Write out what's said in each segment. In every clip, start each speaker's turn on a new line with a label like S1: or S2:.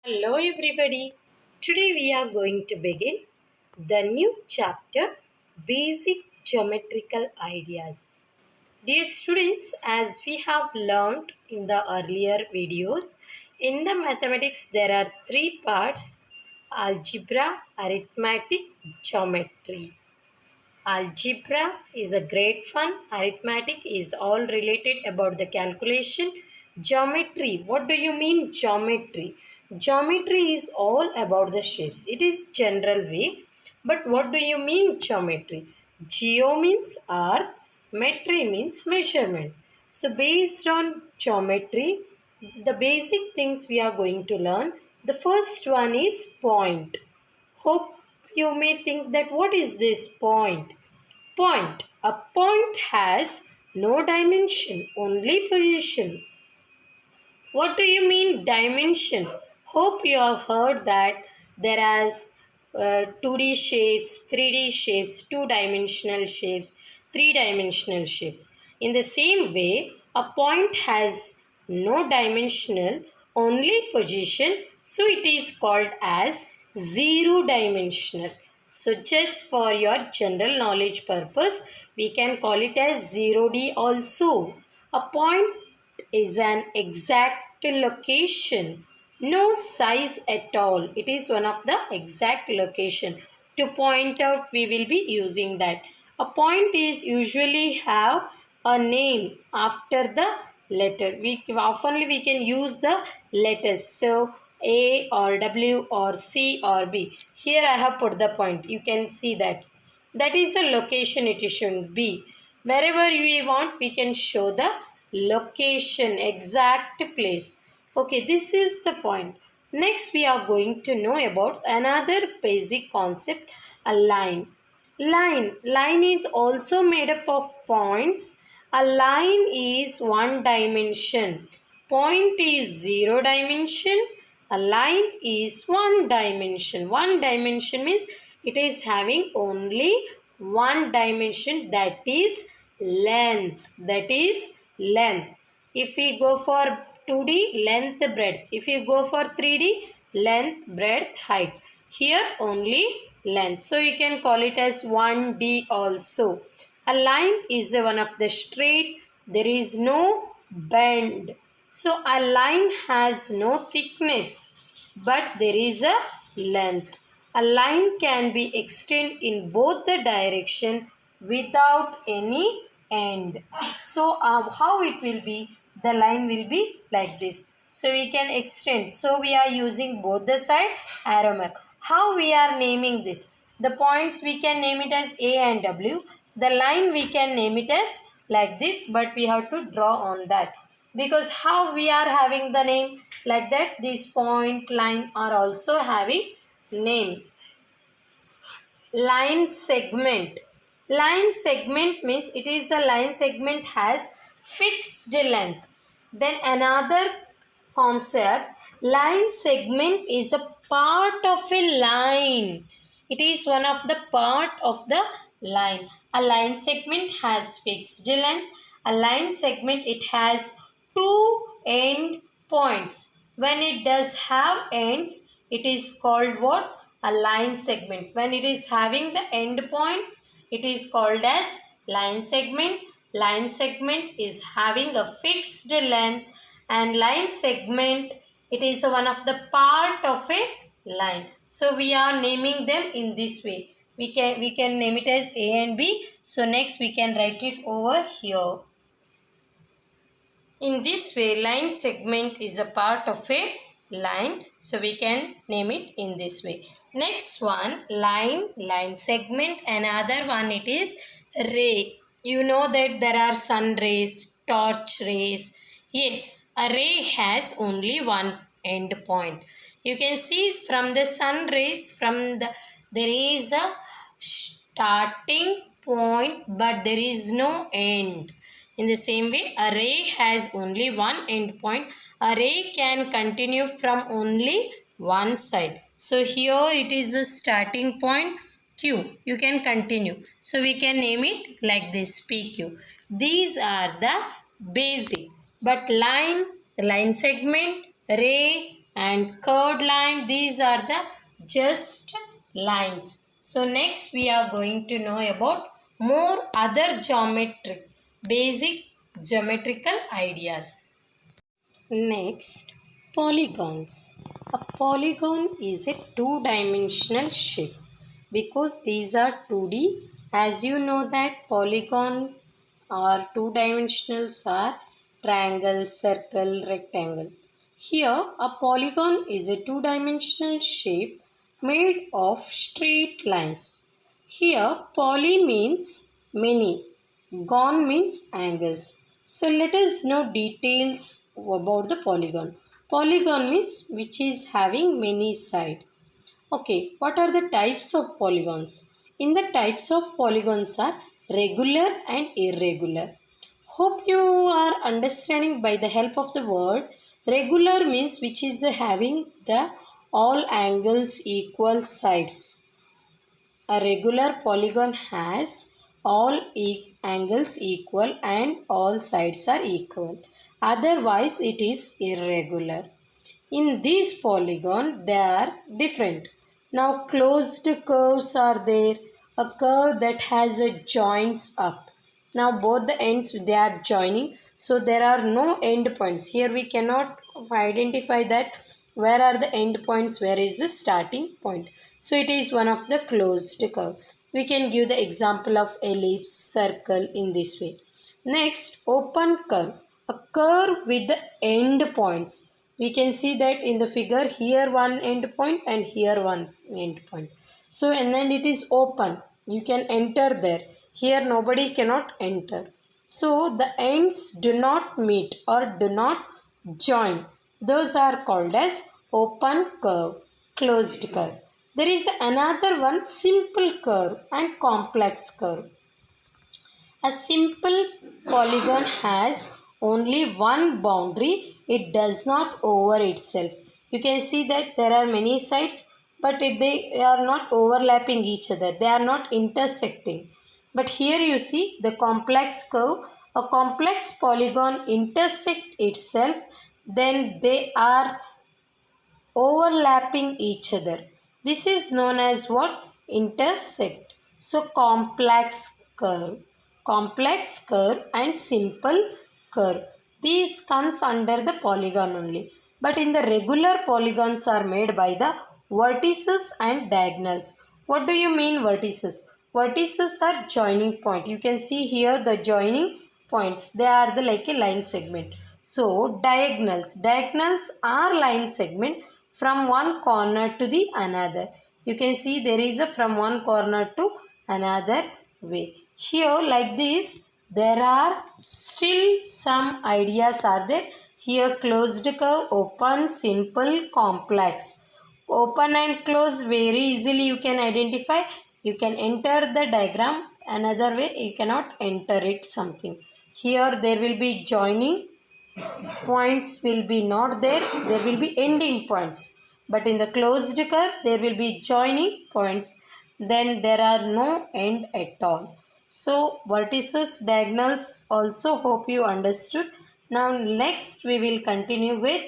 S1: Hello everybody. Today we are going to begin the new chapter Basic Geometrical Ideas. Dear students, as we have learned in the earlier videos, in the mathematics there are three parts: algebra, arithmetic, geometry. Algebra is a great fun. Arithmetic is all related about the calculation. Geometry. What do you mean geometry? Geometry is all about the shapes. It is general way. But what do you mean geometry? Geo means earth. Metry means measurement. So based on geometry, the basic things we are going to learn. The first one is point. Hope you may think that what is this point? Point. A point has no dimension, only position. What do you mean dimension? Hope you have heard that there is 2D shapes, 3D shapes, two-dimensional shapes, three-dimensional shapes. In the same way, a point has no dimensional, only position, so it is called as zero-dimensional. So just for your general knowledge purpose, we can call it as 0D also. A point is an exact location, no size at all. It is one of the exact location. To point out, we will be using that. A point is usually have a name after the letter. We can use the letters. So A or W or C or B. Here I have put the point. You can see that. That is a location it should be. Wherever we want, we can show the location, exact place. Okay, this is the point. Next, we are going to know about another basic concept, a line. Line is also made up of points. A line is one dimension. Point is zero dimension. A line is one dimension. One dimension means it is having only one dimension, that is length. That is length. If we go for 2D, length, breadth. If you go for 3D, length, breadth, height. Here only length. So you can call it as 1D also. A line is one of the straight. There is no bend. So a line has no thickness, but there is a length. A line can be extended in both the direction without any end. So how it will be? The line will be like this. So we can extend. So we are using both the side arrow mark. How we are naming this? The points we can name it as A and W. The line we can name it as like this, but we have to draw on that. Because how we are having the name like that, this point, line are also having name. Line segment. Line segment means it is a line segment has fixed length. Then another concept, line segment is a part of a line. It is one of the part of the line. A line segment has fixed length. A line segment, it has two end points. When it does have ends, it is called what? A line segment. When it is having the end points, it is called as line segment. Line segment is having a fixed length, and line segment, it is one of the part of a line. So we are naming them in this way. We can name it as A and B. So next we can write it over here. In this way, line segment is a part of a line. So we can name it in this way. Next one, line segment. Another one, it is ray. You know that there are sun rays, torch rays. Yes, a ray has only one end point. You can see from the sun rays, there is a starting point, but there is no end. In the same way, a ray has only one end point. A ray can continue from only one side. So here it is a starting point Q. You can continue. So we can name it like this, PQ. These are the basic. But line segment, ray, and curved line, these are the just lines. So next we are going to know about more other basic geometrical ideas. Next, polygons. A polygon is a two-dimensional shape because these are 2D. As you know that polygon or two-dimensionals are triangle, circle, rectangle. Here, a polygon is a two-dimensional shape made of straight lines. Here, poly means many, gon means angles. So let us know details about the polygon. Polygon means which is having many sides. Okay, what are the types of polygons? In the types of polygons are regular and irregular. Hope you are understanding by the help of the word. Regular means which is the having the all angles equal sides. A regular polygon has all angles equal and all sides are equal. Otherwise, it is irregular. In this polygon, they are different. Now, closed curves are there. A curve that has a joints up. Now, both the ends they are joining. So, there are no end points. Here, we cannot identify that where are the end points, where is the starting point. So, it is one of the closed curve. We can give the example of ellipse, circle in this way. Next, open curve. A curve with the end points. We can see that in the figure, here one end point and here one end point. So, and then it is open. You can enter there. Here nobody cannot enter. So, the ends do not meet or do not join. Those are called as open curve, closed curve. There is another one, simple curve and complex curve. A simple polygon has only one boundary. It does not over itself. You can see that there are many sides, but they are not overlapping each other. They are not intersecting. But here you see the complex curve. A complex polygon intersect itself. Then they are overlapping each other. This is known as what? Intersect. So complex curve and simple curve. These comes under the polygon only. But in the regular polygons are made by the vertices and diagonals. What do you mean vertices? Vertices are joining point. You can see here the joining points. They are like a line segment. So diagonals are line segment from one corner to the another. You can see there is a from one corner to another way. Here like this, there are still some ideas are there. Here closed curve, open, simple, complex. Open and closed very easily you can identify. You can enter the diagram. Another way you cannot enter it something. Here there will be joining points will be not there. There will be ending points. But in the closed curve there will be joining points. Then there are no end at all. So vertices, diagonals also hope you understood. Now next we will continue with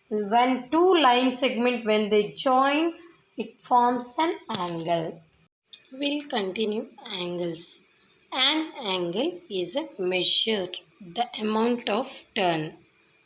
S1: when two line segment when they join it forms an angle. We'll continue angles. An angle is a measure the amount of turn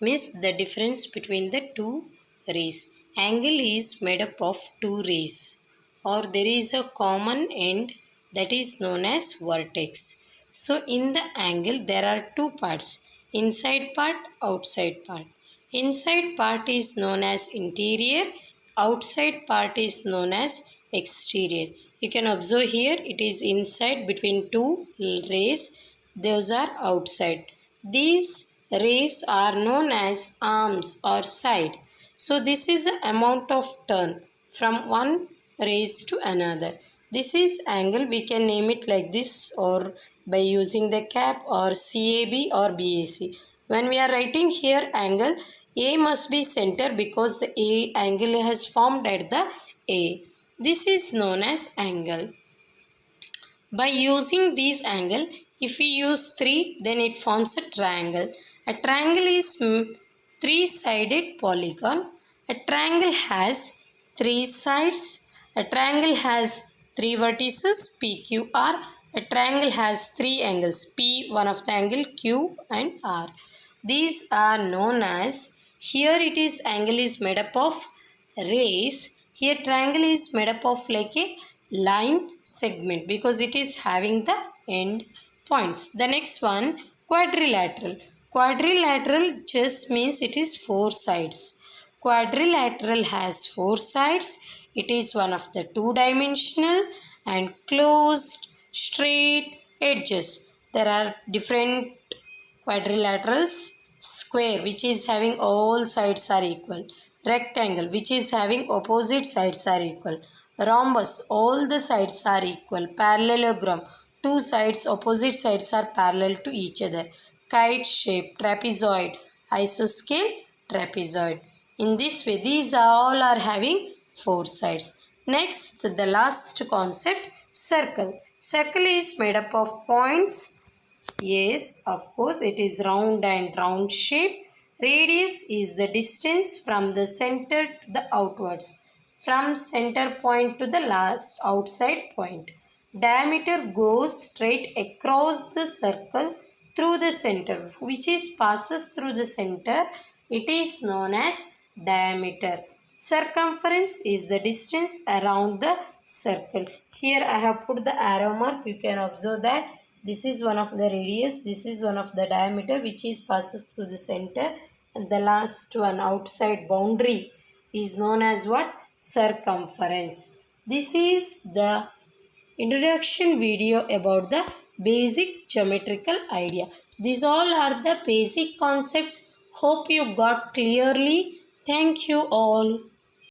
S1: means the difference between the two rays. Angle is made up of two rays or there is a common end that is known as vertex. So in the angle there are two parts, inside part, outside part. Inside part is known as interior, outside part is known as exterior. You can observe here it is inside between two rays, those are outside. These rays are known as arms or side. So this is the amount of turn from one rays to another. This is angle, we can name it like this or by using the cap or CAB or BAC. When we are writing here angle, A must be center because the A angle has formed at the A. This is known as angle. By using this angle, if we use 3, then it forms a triangle. A triangle is three-sided polygon. A triangle has three sides. A triangle has three vertices P, Q, R. A triangle has three angles P, one of the angle Q and R. These are known as, here it is angle is made up of rays. Here triangle is made up of like a line segment because it is having the end points. The next one, quadrilateral. Quadrilateral just means it is four sides. Quadrilateral has four sides. It is one of the two-dimensional and closed straight edges. There are different quadrilaterals. Square, which is having all sides are equal. Rectangle, which is having opposite sides are equal. Rhombus, all the sides are equal. Parallelogram, two sides, opposite sides are parallel to each other. Kite shape, trapezoid, isoscale, trapezoid. In this way, these all are having four sides. Next, the last concept, circle. Circle is made up of points. Yes, of course, it is round and round shape. Radius is the distance from the center to the outwards, from center point to the last outside point. Diameter goes straight across the circle through the center, which is passes through the center. It is known as diameter. Circumference is the distance around the circle. Here I have put the arrow mark. You can observe that this is one of the radius, this is one of the diameter which is passes through the center, and the last one outside boundary is known as what? Circumference. This is the introduction video about the basic geometrical idea. These all are the basic concepts. Hope you got clearly. Thank you all.